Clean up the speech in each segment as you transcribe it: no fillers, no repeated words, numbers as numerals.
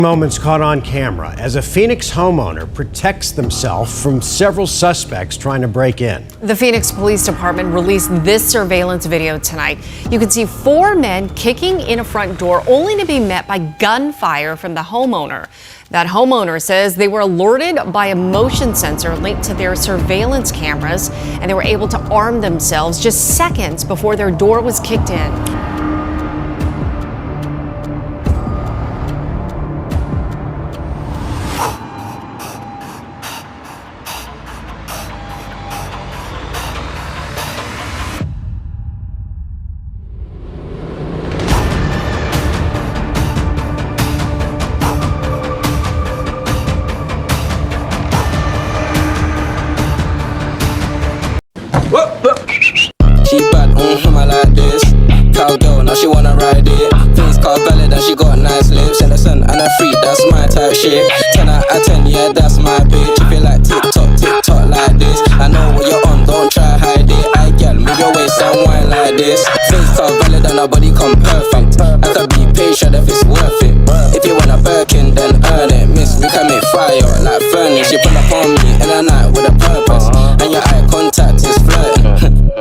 Moments caught on camera as a Phoenix homeowner protects themselves from several suspects trying to break in. The Phoenix Police Department released this surveillance video tonight. You can see 4 men kicking in a front door only to be met by gunfire from the homeowner. That homeowner says they were alerted by a motion sensor linked to their surveillance cameras, and they were able to arm themselves just seconds before their door was kicked in. She bad, I like this. Cowgirl, now she wanna ride it. Face car valid and she got nice lips. Innocent and a freak, that's my type shit. 10 out of 10, yeah, that's my bitch. If you like TikTok like this, I know what you're on, don't try hide it. I get move your waist and wine like this. Face car valid and her body come perfect. I could be patient if it's worth it. If you want a Birkin, then earn it. Miss, we can make fire like furnace. She pull up on me in the night with a purpose, and your eye contact is flirting.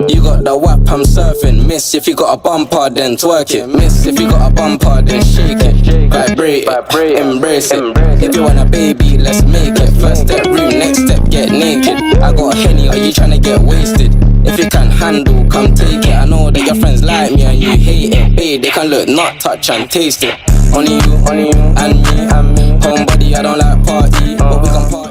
You got the WAP, I'm surfing. Miss, if you got a bumper, then twerk it. Miss, if you got a bumper, then shake it. Vibrate it, embrace it. If you want a baby, let's make it. First step, room, next step, get naked. I got a Henny, are you tryna get wasted? If you can handle, come take it. I know that your friends like me and you hate it. Babe, they can look, not touch and taste it. Only you, and me. Homebody, I don't like party, but we can party.